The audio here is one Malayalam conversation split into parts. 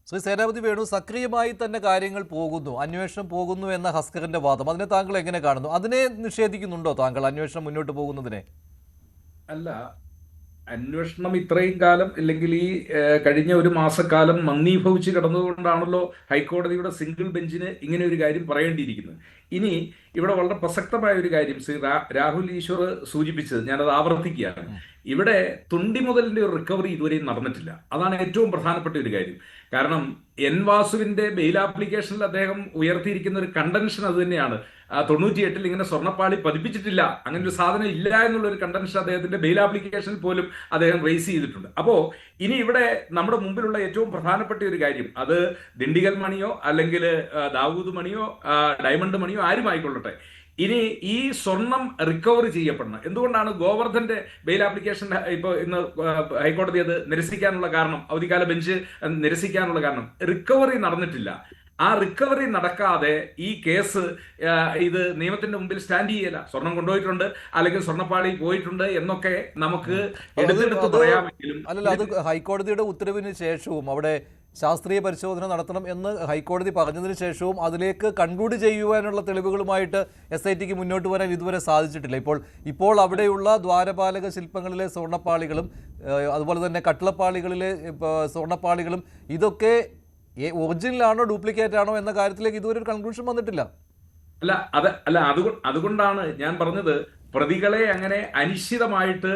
ശ്രീ സേനാപതി വേണു, സക്രിയമായി തന്നെ കാര്യങ്ങൾ പോകുന്നു, അന്വേഷണം പോകുന്നു എന്ന ഹസ്കറിന്റെ വാദം, അതിനെ താങ്കൾ എങ്ങനെ കാണുന്നു? അതിനെ നിഷേധിക്കുന്നുണ്ടോ താങ്കൾ, അന്വേഷണം മുന്നോട്ട് പോകുന്നതിനെ? അല്ല, അന്വേഷണം ഇത്രയും കാലം അല്ലെങ്കിൽ ഈ കഴിഞ്ഞ ഒരു മാസക്കാലം മന്ദീഭവിച്ച് കിടന്നതുകൊണ്ടാണല്ലോ ഹൈക്കോടതിയുടെ സിംഗിൾ ബെഞ്ചിന് ഇങ്ങനെ ഒരു കാര്യം പറയേണ്ടിയിരിക്കുന്നത്. ഇനി ഇവിടെ വളരെ പ്രസക്തമായ ഒരു കാര്യം ശ്രീ രാഹുൽ ഈശ്വർ സൂചിപ്പിച്ചത്, ഞാനത് ആവർത്തിക്കുകയാണ്. ഇവിടെ തുണ്ടി മുതലിന്റെ ഒരു റിക്കവറി ഇതുവരെയും നടന്നിട്ടില്ല. അതാണ് ഏറ്റവും പ്രധാനപ്പെട്ട ഒരു കാര്യം. കാരണം എൻ വാസുവിന്റെ ബെയിൽ ആപ്ലിക്കേഷനിൽ അദ്ദേഹം ഉയർത്തിയിരിക്കുന്ന ഒരു കണ്ടൻഷൻ അത് തന്നെയാണ്. 98 ഇങ്ങനെ സ്വർണ്ണപ്പാളി പതിപ്പിച്ചിട്ടില്ല, അങ്ങനെ ഒരു സാധനം ഇല്ല എന്നുള്ള ഒരു കണ്ടൻഷൻ അദ്ദേഹത്തിന്റെ ബെയിൽ ആപ്ലിക്കേഷനിൽ പോലും അദ്ദേഹം റേസ് ചെയ്തിട്ടുണ്ട്. അപ്പോ ഇനി ഇവിടെ നമ്മുടെ മുമ്പിലുള്ള ഏറ്റവും പ്രധാനപ്പെട്ട ഒരു കാര്യം, അത് ദിണ്ടിഗൽ മണിയോ അല്ലെങ്കിൽ ദാവൂദ് മണിയോ ഡയമണ്ട് മണിയോ ആരുമായിക്കൊള്ളട്ടെ, ഇനി ഈ സ്വർണം റിക്കവറി ചെയ്യപ്പെടണം. എന്തുകൊണ്ടാണ് ഗോവർദ്ധന്റെ ബെയിൽ ആപ്ലിക്കേഷൻ ഇപ്പോൾ ഇന്ന് ഹൈക്കോടതി അത് നിരസിക്കാനുള്ള കാരണം, അവധിക്കാല ബെഞ്ച് നിരസിക്കാനുള്ള കാരണം, റിക്കവറി നടന്നിട്ടില്ല. ആ റിക്കവറി നടക്കാതെ ഈ കേസ് ഇത് നിയമത്തിന്റെ മുമ്പിൽ സ്റ്റാൻഡ് ചെയ്യല. സ്വർണം കൊണ്ടുപോയിട്ടുണ്ട് അല്ലെങ്കിൽ സ്വർണ്ണപ്പാളി പോയിട്ടുണ്ട് എന്നൊക്കെ നമുക്ക് എടുത്തെടുത്ത് പറയാമെങ്കിലും, അല്ലല്ല, അത് ഹൈക്കോടതിയുടെ ഉത്തരവിന് ശേഷവും അവിടെ ശാസ്ത്രീയ പരിശോധന നടത്തണം എന്ന് ഹൈക്കോടതി പറഞ്ഞതിന് ശേഷവും അതിലേക്ക് കൺക്ലൂഡ് ചെയ്യുവാനുള്ള തെളിവുകളുമായിട്ട് SITക്ക് മുന്നോട്ട് വരാൻ ഇതുവരെ സാധിച്ചിട്ടില്ല. ഇപ്പോൾ അവിടെയുള്ള ദ്വാരപാലക ശില്പങ്ങളിലെ സ്വർണ്ണപ്പാളികളും അതുപോലെ തന്നെ കട്ടിളപ്പാളികളിലെ സ്വർണ്ണപ്പാളികളും ഇതൊക്കെ ഒറിജിനലാണോ ഡ്യൂപ്ലിക്കേറ്റ് ആണോ എന്ന കാര്യത്തിലേക്ക് ഇതുവരെ ഒരു കൺക്ലൂഷൻ വന്നിട്ടില്ല. അതുകൊണ്ടാണ് ഞാൻ പറഞ്ഞത്, പ്രതികളെ അങ്ങനെ അനിശ്ചിതമായിട്ട്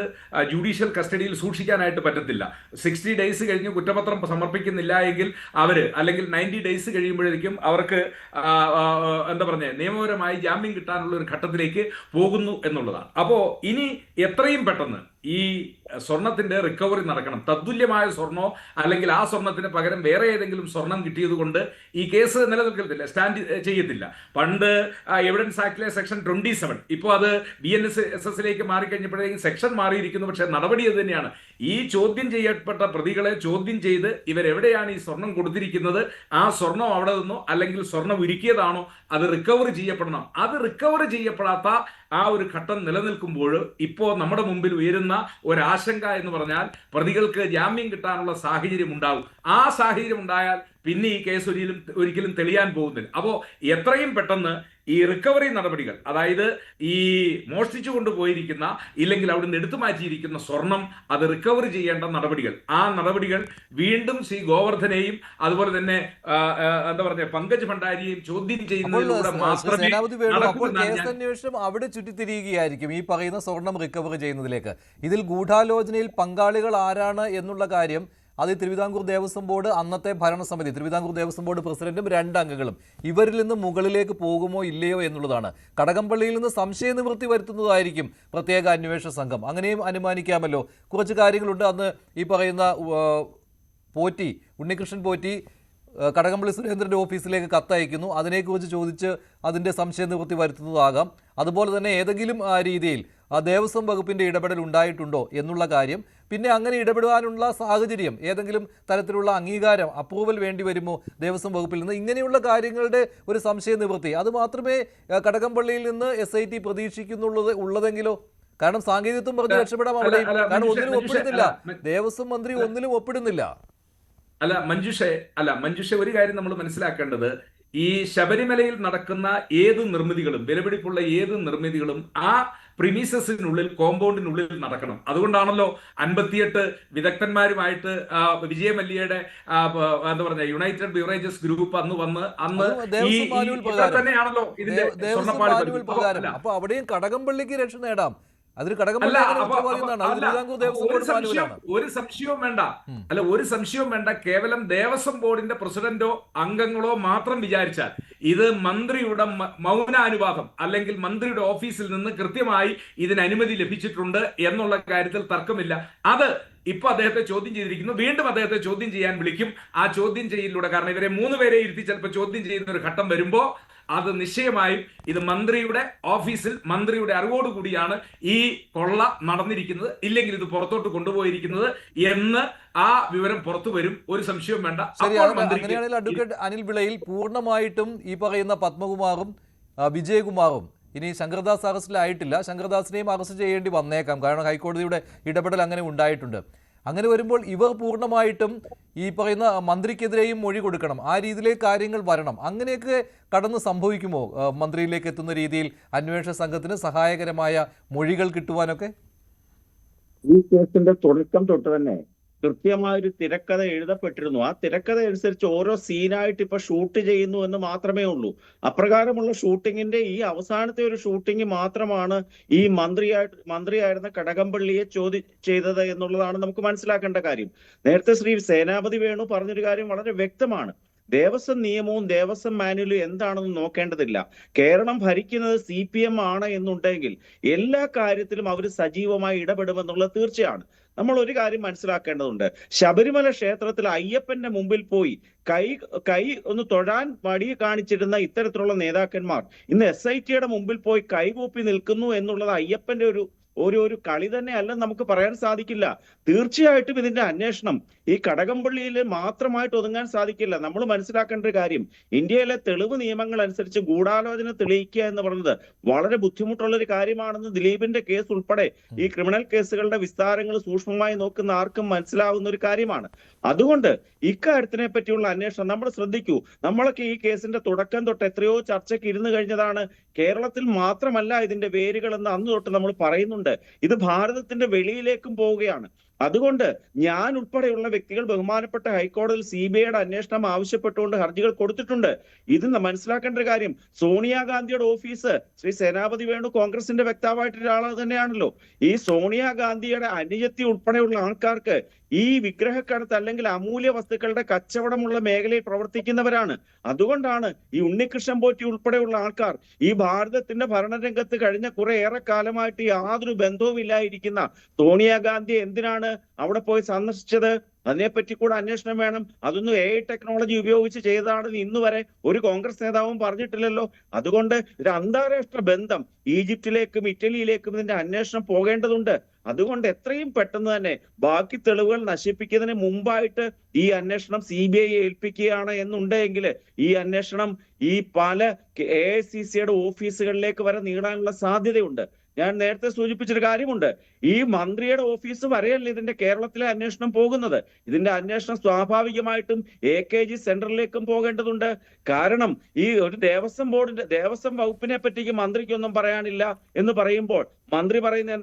ജുഡീഷ്യൽ കസ്റ്റഡിയിൽ സൂക്ഷിക്കാനായിട്ട് പറ്റത്തില്ല. 60 ഡേയ്സ് കഴിഞ്ഞ് കുറ്റപത്രം സമർപ്പിക്കുന്നില്ല എങ്കിൽ അവര്, അല്ലെങ്കിൽ 90 ഡേയ്സ് കഴിയുമ്പോഴേക്കും അവർക്ക് നിയമപരമായി ജാമ്യം കിട്ടാനുള്ള ഒരു ഘട്ടത്തിലേക്ക് പോകുന്നു എന്നുള്ളതാണ്. അപ്പോ ഇനി എത്രയും പെട്ടെന്ന് ഈ സ്വർണത്തിന്റെ റിക്കവറി നടക്കണം. തത്തുല്യമായ സ്വർണോ അല്ലെങ്കിൽ ആ സ്വർണത്തിന് പകരം വേറെ ഏതെങ്കിലും സ്വർണം കിട്ടിയത് കൊണ്ട് ഈ കേസ് നിലനിൽക്കത്തില്ല, സ്റ്റാൻഡ് ചെയ്യത്തില്ല. പണ്ട് എവിഡൻസ് ആക്ടിലെ സെക്ഷൻ 27, ഇപ്പോൾ അത് BNSS മാറിക്കഴിഞ്ഞപ്പോഴേക്കും സെക്ഷൻ മാറിയിരിക്കുന്നു, പക്ഷെ നടപടി അത് തന്നെയാണ്. ഈ ചോദ്യം ചെയ്യപ്പെട്ട പ്രതികളെ ചോദ്യം ചെയ്ത് ഇവരെവിടെയാണ് ഈ സ്വർണം കൊടുത്തിരിക്കുന്നത്, ആ സ്വർണം അവിടെ നിന്നോ അല്ലെങ്കിൽ സ്വർണം ഉരുക്കിയതാണോ അത് റിക്കവറി ചെയ്യപ്പെടണം. അത് റിക്കവറി ചെയ്യപ്പെടാത്ത ആ ഒരു ഘട്ടം നിലനിൽക്കുമ്പോൾ ഇപ്പോൾ നമ്മുടെ മുമ്പിൽ ഉയരുന്ന ഒരാശങ്ക എന്ന് പറഞ്ഞാൽ പ്രതികൾക്ക് ജാമ്യം കിട്ടാനുള്ള സാഹചര്യം ഉണ്ടാവും. ആ സാഹചര്യം ഉണ്ടായാൽ പിന്നെ ഈ കേസ് ഒരിക്കലും തെളിയാൻ പോകുന്നില്ല. അപ്പോൾ എത്രയും പെട്ടെന്ന് ഈ റിക്കവറി നടപടികൾ, അതായത് ഈ മോഷ്ടിച്ചു കൊണ്ടുപോയിരിക്കുന്ന ഇല്ലെങ്കിൽ അവിടുന്ന് എടുത്തു മാറ്റിയിരിക്കുന്ന സ്വർണം അത് റിക്കവറി ചെയ്യേണ്ട നടപടികൾ, ആ നടപടികൾ വീണ്ടും ശ്രീ ഗോവർദ്ധനെയും അതുപോലെ തന്നെ പങ്കജ് ഭണ്ഡാരിയെയും ചോദ്യം ചെയ്യുന്നതിലൂടെ മാത്രമേ അന്വേഷണം അവിടെ ചുറ്റിത്തിരിയുകയായിരിക്കും ഈ പറയുന്ന സ്വർണം റിക്കവറി ചെയ്യുന്നതിലേക്ക്. ഇതിൽ ഗൂഢാലോചനയിൽ പങ്കാളികൾ ആരാണ് എന്നുള്ള കാര്യം അത് തിരുവിതാംകൂർ ദേവസ്വം ബോർഡ്, അന്നത്തെ ഭരണസമിതി, തിരുവിതാംകൂർ ദേവസ്വം ബോർഡ് പ്രസിഡന്റും 2 അംഗങ്ങളും, ഇവരിൽ നിന്ന് മുകളിലേക്ക് പോകുമോ ഇല്ലയോ എന്നുള്ളതാണ്. കടകംപള്ളിയിൽ നിന്ന് സംശയ നിവൃത്തി വരുത്തുന്നതായിരിക്കും പ്രത്യേക അന്വേഷണ സംഘം, അങ്ങനെയും അനുമാനിക്കാമല്ലോ. കുറച്ച് കാര്യങ്ങളുണ്ട്. അന്ന് ഈ പറയുന്ന പോറ്റി, ഉണ്ണികൃഷ്ണൻ പോറ്റി കടകംപള്ളി സുരേന്ദ്രൻ്റെ ഓഫീസിലേക്ക് കത്തയക്കുന്നു, അതിനെക്കുറിച്ച് ചോദിച്ച് അതിൻ്റെ സംശയ നിവൃത്തി വരുത്തുന്നതാകാം. അതുപോലെ തന്നെ ഏതെങ്കിലും രീതിയിൽ ദേവസ്വം വകുപ്പിൻ്റെ ഇടപെടൽ ഉണ്ടായിട്ടുണ്ടോ എന്നുള്ള കാര്യം, പിന്നെ അങ്ങനെ ഇടപെടാനുള്ള സാഹചര്യം, ഏതെങ്കിലും തരത്തിലുള്ള അംഗീകാരം, അപ്രൂവൽ വേണ്ടി വരുമോ ദേവസ്വം വകുപ്പിൽ നിന്ന്, ഇങ്ങനെയുള്ള കാര്യങ്ങളുടെ ഒരു സംശയ നിവൃത്തി, അത് മാത്രമേ കടകംപള്ളിയിൽ നിന്ന് SIT ഉള്ളതെങ്കിലോ? കാരണം സാങ്കേതികത്വം പറഞ്ഞ് രക്ഷപ്പെടാൻ അവിടെ, കാരണം ഒന്നിലും ഒപ്പിടുന്നില്ല, ദേവസ്വം മന്ത്രി ഒന്നിലും ഒപ്പിടുന്നില്ല. മഞ്ജുഷ, ഒരു കാര്യം നമ്മൾ മനസ്സിലാക്കേണ്ടത്, ഈ ശബരിമലയിൽ നടക്കുന്ന ഏത് നിർമ്മിതികളും, വിലപിടിപ്പുള്ള ഏത് നിർമ്മിതികളും ആ പ്രിമീസസിനുള്ളിൽ, കോമ്പൗണ്ടിനുള്ളിൽ നടക്കണം. അതുകൊണ്ടാണല്ലോ 58 വിദഗ്ധന്മാരുമായിട്ട് വിജയ മല്യയുടെ യുണൈറ്റഡ് ബിവറേജസ് ഗ്രൂപ്പ് അന്ന് തന്നെയാണല്ലോ ഇതിന്റെ സ്വർണ്ണപ്പാളി. അപ്പൊ അവിടെയും കടകംപള്ളിക്ക് രക്ഷ നേടാം. ഒരു സംശയവും വേണ്ട. കേവലം ദേവസ്വം ബോർഡിന്റെ പ്രസിഡന്റോ അംഗങ്ങളോ മാത്രം വിചാരിച്ചാൽ ഇത് മന്ത്രിയുടെ മൗനാനുവാദം അല്ലെങ്കിൽ മന്ത്രിയുടെ ഓഫീസിൽ നിന്ന് കൃത്യമായി ഇതിന് അനുമതി ലഭിച്ചിട്ടുണ്ട് എന്നുള്ള കാര്യത്തിൽ തർക്കമില്ല. അത് ഇപ്പൊ അദ്ദേഹത്തെ ചോദ്യം ചെയ്തിരിക്കുന്നു, വീണ്ടും അദ്ദേഹത്തെ ചോദ്യം ചെയ്യാൻ വിളിക്കും. ആ ചോദ്യം ചെയ്യലിലൂടെ, കാരണം ഇവരെ 3 പേരെ ഇരുത്തി ചിലപ്പോൾ ചോദ്യം ചെയ്യുന്ന ഒരു ഘട്ടം വരുമ്പോ അത് നിശ്ചയമായും ഇത് മന്ത്രിയുടെ ഓഫീസിൽ മന്ത്രിയുടെ അറിവോടുകൂടിയാണ് ഈ കൊള്ള നടന്നിരിക്കുന്നത്, ഇല്ലെങ്കിൽ ഇത് പുറത്തോട്ട് കൊണ്ടുപോയിരിക്കുന്നത് എന്ന് ആ വിവരം പുറത്തു വരും. ഒരു സംശയവും വേണ്ട. അങ്ങനെയാണെങ്കിൽ അഡ്വക്കേറ്റ് അനിൽ വിളയിൽ പൂർണ്ണമായിട്ടും ഈ പറയുന്ന പത്മകുമാറും വിജയകുമാറും ഇനി ശങ്കർദാസ് അറസ്റ്റിലായിട്ടില്ല, ശങ്കർദാസിനെയും അറസ്റ്റ് ചെയ്യേണ്ടി വന്നേക്കാം, കാരണം ഹൈക്കോടതിയുടെ ഇടപെടൽ അങ്ങനെ ഉണ്ടായിട്ടുണ്ട്. അങ്ങനെ വരുമ്പോൾ ഇവർ പൂർണ്ണമായിട്ടും ഈ പറയുന്ന മന്ത്രിക്കെതിരെയും മൊഴി കൊടുക്കണം, ആ രീതിയിലേക്ക് കാര്യങ്ങൾ വരണം. അങ്ങനെയൊക്കെ കടന്ന് സംഭവിക്കുമോ മന്ത്രിയിലേക്ക് എത്തുന്ന രീതിയിൽ അന്വേഷണ സംഘത്തിന് സഹായകരമായ മൊഴികൾ കിട്ടുവാനൊക്കെ? ഈ കേസിന്റെ തുടക്കം തൊട്ട് തന്നെ കൃത്യമായൊരു തിരക്കഥ എഴുതപ്പെട്ടിരുന്നു. ആ തിരക്കഥ അനുസരിച്ച് ഓരോ സീനായിട്ട് ഇപ്പൊ ഷൂട്ട് ചെയ്യുന്നു എന്ന് മാത്രമേ ഉള്ളൂ. അപ്രകാരമുള്ള ഷൂട്ടിങ്ങിന്റെ ഈ അവസാനത്തെ ഒരു ഷൂട്ടിംഗ് മാത്രമാണ് ഈ മന്ത്രിയായിരുന്ന കടകംപള്ളിയെ ചോദ്യം ചെയ്തത് എന്നുള്ളതാണ് നമുക്ക് മനസ്സിലാക്കേണ്ട കാര്യം. നേരത്തെ ശ്രീ സേനാപതി വേണു പറഞ്ഞൊരു കാര്യം വളരെ വ്യക്തമാണ്. ദേവസ്വം നിയമവും ദേവസ്വം മാനുവലും എന്താണെന്ന് നോക്കേണ്ടതില്ല. കേരളം ഭരിക്കുന്നത് CPM ആണ് എന്നുണ്ടെങ്കിൽ എല്ലാ കാര്യത്തിലും അവർ സജീവമായി ഇടപെടുമെന്നുള്ളത് തീർച്ചയാണ്. നമ്മൾ ഒരു കാര്യം മനസ്സിലാക്കേണ്ടതുണ്ട്. ശബരിമല ക്ഷേത്രത്തിൽ അയ്യപ്പന്റെ മുമ്പിൽ പോയി കൈ ഒന്ന് തൊഴാൻ മടി കാണിച്ചിരുന്ന ഇത്തരത്തിലുള്ള നേതാക്കന്മാർ ഇന്ന് SITയുടെ മുമ്പിൽ പോയി കൈകൂപ്പി നിൽക്കുന്നു എന്നുള്ളത് അയ്യപ്പന്റെ ഒരു കളി തന്നെ അല്ലെന്ന് നമുക്ക് പറയാൻ സാധിക്കില്ല. തീർച്ചയായിട്ടും ഇതിന്റെ അന്വേഷണം ഈ കടകംപള്ളിയിൽ മാത്രമായിട്ട് ഒതുങ്ങാൻ സാധിക്കില്ല. നമ്മൾ മനസ്സിലാക്കേണ്ട ഒരു കാര്യം, ഇന്ത്യയിലെ തെളിവ് നിയമങ്ങൾ അനുസരിച്ച് ഗൂഢാലോചന തെളിയിക്കുക എന്ന് പറയുന്നത് വളരെ ബുദ്ധിമുട്ടുള്ള ഒരു കാര്യമാണെന്ന് ദിലീപിന്റെ കേസ് ഉൾപ്പെടെ ഈ ക്രിമിനൽ കേസുകളുടെ വിസ്താരങ്ങൾ സൂക്ഷ്മമായി നോക്കുന്ന ആർക്കും മനസ്സിലാവുന്ന ഒരു കാര്യമാണ്. അതുകൊണ്ട് ഇക്കാര്യത്തിനെ പറ്റിയുള്ള അന്വേഷണം നമ്മൾ ശ്രദ്ധിക്കൂ. നമ്മളൊക്കെ ഈ കേസിന്റെ തുടക്കം തൊട്ട് എത്രയോ ചർച്ചയ്ക്ക് ഇരുന്ന് കഴിഞ്ഞതാണ്. കേരളത്തിൽ മാത്രമല്ല ഇതിന്റെ വേരുകൾ എന്ന് അന്ന് തൊട്ട് നമ്മൾ പറയുന്നുണ്ട്. ഇത് ഭാരതത്തിന്റെ വെളിയിലേക്കും പോവുകയാണ്. അതുകൊണ്ട് ഞാൻ ഉൾപ്പെടെയുള്ള വ്യക്തികൾ ബഹുമാനപ്പെട്ട ഹൈക്കോടതിയിൽ CBIയുടെ അന്വേഷണം ആവശ്യപ്പെട്ടുകൊണ്ട് ഹർജികൾ കൊടുത്തിട്ടുണ്ട്. ഇത് മനസ്സിലാക്കേണ്ട ഒരു കാര്യം, സോണിയാഗാന്ധിയുടെ ഓഫീസ് ശ്രീ സേനാപതി വേണു കോൺഗ്രസിന്റെ വക്താവായിട്ട് ഒരാൾ തന്നെയാണല്ലോ. ഈ സോണിയാഗാന്ധിയുടെ അനുജത്തി ഉൾപ്പെടെയുള്ള ആൾക്കാർക്ക് ഈ വിഗ്രഹക്കടത്ത് അല്ലെങ്കിൽ അമൂല്യ വസ്തുക്കളുടെ കച്ചവടമുള്ള മേഖലയിൽ പ്രവർത്തിക്കുന്നവരാണ്. അതുകൊണ്ടാണ് ഈ ഉണ്ണികൃഷ്ണൻ പോറ്റി ഉൾപ്പെടെയുള്ള ആൾക്കാർ ഈ ഭാരതത്തിന്റെ ഭരണരംഗത്ത് കഴിഞ്ഞ കുറെ ഏറെ കാലമായിട്ട് യാതൊരു ബന്ധവുമില്ലായിരിക്കുന്ന സോണിയാഗാന്ധി എന്തിനാണ് അവിടെ പോയി സന്ദർശിച്ചത്? അതിനെപ്പറ്റി കൂടെ അന്വേഷണം വേണം. അതൊന്നും AI ടെക്നോളജി ഉപയോഗിച്ച് ചെയ്തതാണെന്ന് ഇന്ന് വരെ ഒരു കോൺഗ്രസ് നേതാവും പറഞ്ഞിട്ടില്ലല്ലോ. അതുകൊണ്ട് ഒരു അന്താരാഷ്ട്ര ബന്ധം ഈജിപ്തിലേക്കും ഇറ്റലിയിലേക്കും ഇതിന്റെ അന്വേഷണം പോകേണ്ടതുണ്ട്. അതുകൊണ്ട് എത്രയും പെട്ടെന്ന് തന്നെ ബാക്കി തെളിവുകൾ നശിപ്പിക്കുന്നതിന് മുമ്പായിട്ട് ഈ അന്വേഷണം CBI ഏൽപ്പിക്കുകയാണ് എന്നുണ്ടെങ്കിൽ ഈ അന്വേഷണം ഈ പല AICCയുടെ ഓഫീസുകളിലേക്ക് വരെ നീളാനുള്ള സാധ്യതയുണ്ട്. ഞാൻ നേരത്തെ സൂചിപ്പിച്ചൊരു കാര്യമുണ്ട്, ഈ മന്ത്രിയുടെ ഓഫീസ് വരെയല്ല ഇതിന്റെ കേരളത്തിലെ അന്വേഷണം പോകുന്നത്. ഇതിന്റെ അന്വേഷണം സ്വാഭാവികമായിട്ടും AKG സെന്ററിലേക്കും പോകേണ്ടതുണ്ട്. കാരണം ഈ ഒരു ദേവസ്വം വകുപ്പിനെ പറ്റിക്ക് മന്ത്രിക്കൊന്നും പറയാനില്ല എന്ന് പറയുമ്പോൾ മന്ത്രി പറയുന്ന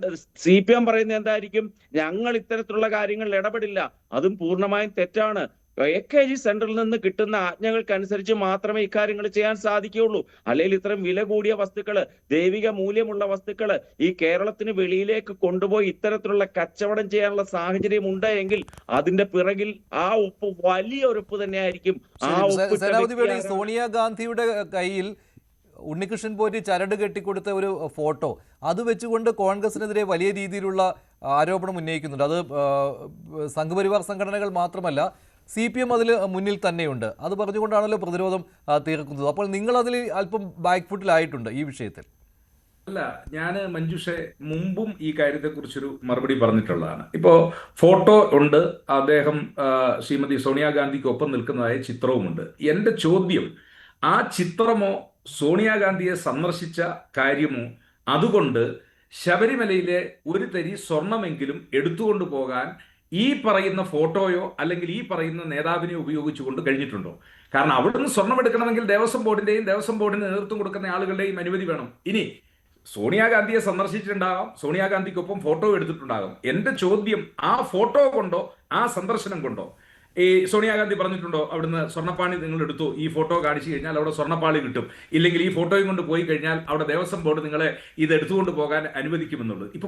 CPM പറയുന്നത് എന്തായിരിക്കും? ഞങ്ങൾ ഇത്തരത്തിലുള്ള കാര്യങ്ങളിൽ ഇടപെടില്ല. അതും പൂർണ്ണമായും തെറ്റാണ്. AKG സെന്ററിൽ നിന്ന് കിട്ടുന്ന ആജ്ഞകൾക്കനുസരിച്ച് മാത്രമേ ഇക്കാര്യങ്ങൾ ചെയ്യാൻ സാധിക്കുകയുള്ളൂ. അല്ലെങ്കിൽ ഇത്തരം വില കൂടിയ വസ്തുക്കള്, ദൈവിക മൂല്യമുള്ള വസ്തുക്കള് ഈ കേരളത്തിന് വെളിയിലേക്ക് കൊണ്ടുപോയി ഇത്തരത്തിലുള്ള കച്ചവടം ചെയ്യാനുള്ള സാഹചര്യം ഉണ്ട് എങ്കിൽ അതിന്റെ പിറകിൽ ആ ഒപ്പ് വലിയ ഒരൊപ്പ് തന്നെയായിരിക്കും. ആ ഒപ്പ് സോണിയാഗാന്ധിയുടെ കയ്യിൽ ഉണ്ണികൃഷ്ണൻ പോറ്റി ചരട് കെട്ടിക്കൊടുത്ത ഒരു ഫോട്ടോ അത് വെച്ചുകൊണ്ട് കോൺഗ്രസിനെതിരെ വലിയ രീതിയിലുള്ള ആരോപണം ഉന്നയിക്കുന്നുണ്ട്. അത് സംഘപരിവാർ സംഘടനകൾ മാത്രമല്ല, CPM അതിൽ മുന്നിൽ തന്നെയുണ്ട്. അത് പറഞ്ഞുകൊണ്ടാണല്ലോ പ്രതിരോധം തീർക്കുന്നത്. അപ്പോൾ നിങ്ങൾ അതിൽ അല്പം ബാക്ക് ഫുട്ടിലായിട്ടുണ്ട് ഈ വിഷയത്തിൽ. അല്ല, ഞാൻ മഞ്ജുഷെ മുമ്പും ഈ കാര്യത്തെക്കുറിച്ചൊരു മറുപടി പറഞ്ഞിട്ടുള്ളതാണ്. ഇപ്പോ ഫോട്ടോ ഉണ്ട്, അദ്ദേഹം ശ്രീമതി സോണിയാഗാന്ധിക്കൊപ്പം നിൽക്കുന്നതായ ചിത്രവുമുണ്ട്. എന്റെ ചോദ്യം, ആ ചിത്രമോ സോണിയാഗാന്ധിയെ സന്ദർശിച്ച കാര്യമോ അതുകൊണ്ട് ശബരിമലയിലെ ഒരു തരി സ്വർണമെങ്കിലും എടുത്തുകൊണ്ടു പോകാൻ ഈ പറയുന്ന ഫോട്ടോയോ അല്ലെങ്കിൽ ഈ പറയുന്ന നേതാവിനെ ഉപയോഗിച്ചുകൊണ്ട് കഴിഞ്ഞിട്ടുണ്ടോ? കാരണം അവിടുന്ന് സ്വർണം എടുക്കണമെങ്കിൽ ദേവസ്വം ബോർഡിന് നേതൃത്വം കൊടുക്കുന്ന ആളുകളുടെയും അനുമതി വേണം. ഇനി സോണിയാഗാന്ധിയെ സന്ദർശിച്ചിട്ടുണ്ടാകാം, സോണിയാഗാന്ധിക്കൊപ്പം ഫോട്ടോ എടുത്തിട്ടുണ്ടാകും. എന്റെ ചോദ്യം, ആ ഫോട്ടോ കൊണ്ടോ ആ സന്ദർശനം കൊണ്ടോ ഈ സോണിയാഗാന്ധി പറഞ്ഞിട്ടുണ്ടോ അവിടുന്ന് സ്വർണ്ണപ്പാണി നിങ്ങൾ എടുത്തു, ഈ ഫോട്ടോ കാണിച്ചു കഴിഞ്ഞാൽ അവിടെ സ്വർണ്ണപ്പാളി കിട്ടും, ഇല്ലെങ്കിൽ ഈ ഫോട്ടോയും കൊണ്ട് പോയി കഴിഞ്ഞാൽ അവിടെ ദേവസ്വം ബോർഡ് നിങ്ങളെ ഇത് എടുത്തുകൊണ്ട് പോകാൻ അനുവദിക്കുമെന്നുള്ളത്? ഇപ്പൊ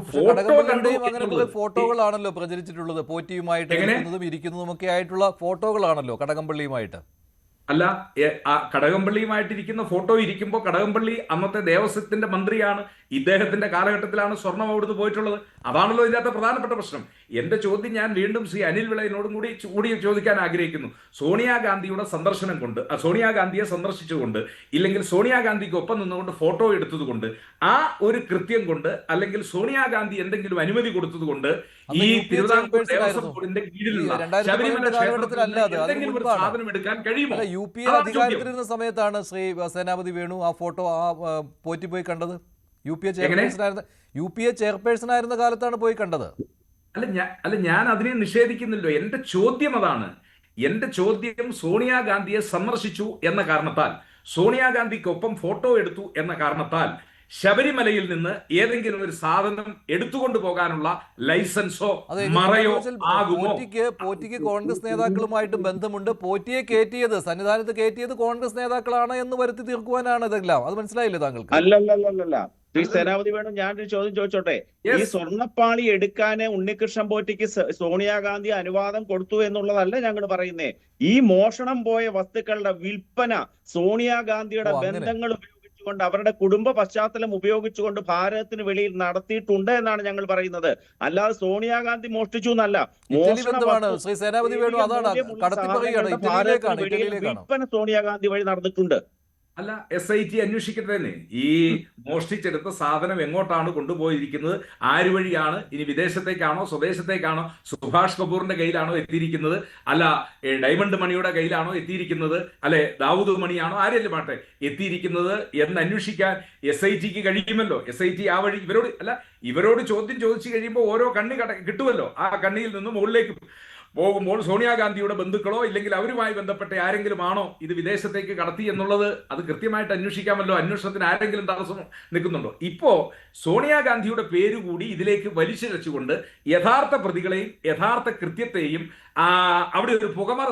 ഫോട്ടോകളാണല്ലോ പ്രചരിച്ചിട്ടുള്ളത്, പോറ്റിയുമായിട്ട് ഇരിക്കുന്നതും ഒക്കെ ആയിട്ടുള്ള ഫോട്ടോകളാണല്ലോ കടകംപള്ളിയുമായിട്ട്. അല്ല, കടകംപള്ളിയുമായിട്ടിരിക്കുന്ന ഫോട്ടോ ഇരിക്കുമ്പോൾ കടകംപള്ളി അന്നത്തെ ദേവസ്വത്തിന്റെ മന്ത്രിയാണ്. ഇദ്ദേഹത്തിന്റെ കാലഘട്ടത്തിലാണ് സ്വർണം അവിടുന്ന് പോയിട്ടുള്ളത്. അതാണല്ലോ ഇതിനകത്ത് പ്രധാനപ്പെട്ട പ്രശ്നം. എന്റെ ചോദ്യം ഞാൻ വീണ്ടും ശ്രീ അനിൽ വിളയനോടും കൂടി ചോദിക്കാൻ ആഗ്രഹിക്കുന്നു. സോണിയാഗാന്ധിയുടെ സന്ദർശനം കൊണ്ട്, സോണിയാഗാന്ധിയെ സന്ദർശിച്ചുകൊണ്ട്, ഇല്ലെങ്കിൽ സോണിയാഗാന്ധിക്ക് ഒപ്പം നിന്നുകൊണ്ട് ഫോട്ടോ എടുത്തതുകൊണ്ട്, ആ ഒരു കൃത്യം കൊണ്ട്, അല്ലെങ്കിൽ സോണിയാഗാന്ധി എന്തെങ്കിലും അനുമതി കൊടുത്തതുകൊണ്ട് ഈ തിരുവിതാംകൂർ ദേവസ്വം ബോർഡിന്റെ കീഴിലുള്ള ശബരിമല ക്ഷേത്രത്തിൽ എന്തെങ്കിലും ഒരു സാധനം എടുക്കാൻ കഴിയുമോ? UPA അധികാരത്തിലിരുന്ന സമയത്താണ് ശ്രീ സേനാപതി വേണു ആ ഫോട്ടോ പോറ്റി പോയി കണ്ടത്. UPA ചെയർപേഴ്സൺ ആയിരുന്ന കാലത്താണ് പോയി കണ്ടത്. ഞാൻ അതിനെ നിഷേധിക്കുന്നില്ലോ. എന്റെ ചോദ്യം അതാണ്. എന്റെ ചോദ്യം സോണിയാഗാന്ധിയെ സന്ദർശിച്ചു എന്ന കാരണത്താൽ, സോണിയാഗാന്ധിക്കൊപ്പം ഫോട്ടോ എടുത്തു എന്ന കാരണത്താൽ ശബരിമലയിൽ നിന്ന് ഏതെങ്കിലും ഒരു സാധനം എടുത്തുകൊണ്ട് പോകാനുള്ള ലൈസൻസോ മറയോ ആകുമോ? പോറ്റിക്ക് കോൺഗ്രസ് നേതാക്കളുമായിട്ട് ബന്ധമുണ്ട്. പോറ്റിയെ കയറ്റിയത്, സന്നിധാനത്ത് കയറ്റിയത് കോൺഗ്രസ് നേതാക്കളാണ് എന്ന് വരുത്തി തീർക്കുവാനാണ് ഇതെല്ലാം. അത് മനസ്സിലായില്ലേ താങ്കൾക്ക്? അല്ലല്ലല്ല ശ്രീ സേനാപതി വേണം, ഞാനൊരു ചോദ്യം ചോദിച്ചോട്ടെ. ഈ സ്വർണ്ണപ്പാളി എടുക്കാന് ഉണ്ണികൃഷ്ണൻ പോറ്റിക്ക് സോണിയാഗാന്ധി അനുവാദം കൊടുത്തു എന്നുള്ളതല്ല ഞങ്ങൾ പറയുന്നേ. ഈ മോഷണം പോയ വസ്തുക്കളുടെ വിൽപ്പന സോണിയാഗാന്ധിയുടെ ബന്ധങ്ങൾ ഉപയോഗിച്ചുകൊണ്ട്, അവരുടെ കുടുംബ പശ്ചാത്തലം ഉപയോഗിച്ചുകൊണ്ട് ഭാരതത്തിന് വെളിയിൽ നടത്തിയിട്ടുണ്ട് എന്നാണ് ഞങ്ങൾ പറയുന്നത്. അല്ലാതെ സോണിയാഗാന്ധി മോഷ്ടിച്ചു എന്നല്ല. ശ്രീ സേനാപതി വേണു അതാണ് വിൽപ്പന സോണിയാഗാന്ധി വഴി നടന്നിട്ടുണ്ട്. അല്ല, SIT അന്വേഷിക്കട്ടെ തന്നെ. ഈ മോഷ്ടിച്ചെടുത്ത സാധനം എങ്ങോട്ടാണ് കൊണ്ടുപോയിരിക്കുന്നത്, ആര് വഴിയാണ്, ഇനി വിദേശത്തേക്കാണോ സ്വദേശത്തേക്കാണോ, സുഭാഷ് കപൂറിന്റെ കയ്യിലാണോ എത്തിയിരിക്കുന്നത്, അല്ല ഡയമണ്ട് മണിയുടെ കയ്യിലാണോ എത്തിയിരിക്കുന്നത്, അല്ലെ ദാവൂദ് മണിയാണോ, ആരെങ്കിലും പാട്ടെ എത്തിയിരിക്കുന്നത് എന്ന് അന്വേഷിക്കാൻ SITക്ക് കഴിയുമല്ലോ. SIT ആ വഴി ഇവരോട് ചോദ്യം ചോദിച്ചു കഴിയുമ്പോൾ ഓരോ കണ്ണി കിട്ടുമല്ലോ. ആ കണ്ണിയിൽ നിന്ന് മുകളിലേക്ക് പോകുമ്പോൾ സോണിയാഗാന്ധിയുടെ ബന്ധുക്കളോ ഇല്ലെങ്കിൽ അവരുമായി ബന്ധപ്പെട്ട ആരെങ്കിലും ആണോ ഇത് വിദേശത്തേക്ക് കടത്തി എന്നുള്ളത് അത് കൃത്യമായിട്ട് അന്വേഷിക്കാമല്ലോ. അന്വേഷണത്തിന് ആരെങ്കിലും തടസ്സം നിൽക്കുന്നുണ്ടോ? ഇപ്പോ സോണിയാഗാന്ധിയുടെ പേര് കൂടി ഇതിലേക്ക് വലിച്ചിഴച്ചുകൊണ്ട് യഥാർത്ഥ പ്രതികളെയും യഥാർത്ഥ കൃത്യത്തെയും അവിടെ ഒരു പുകമറ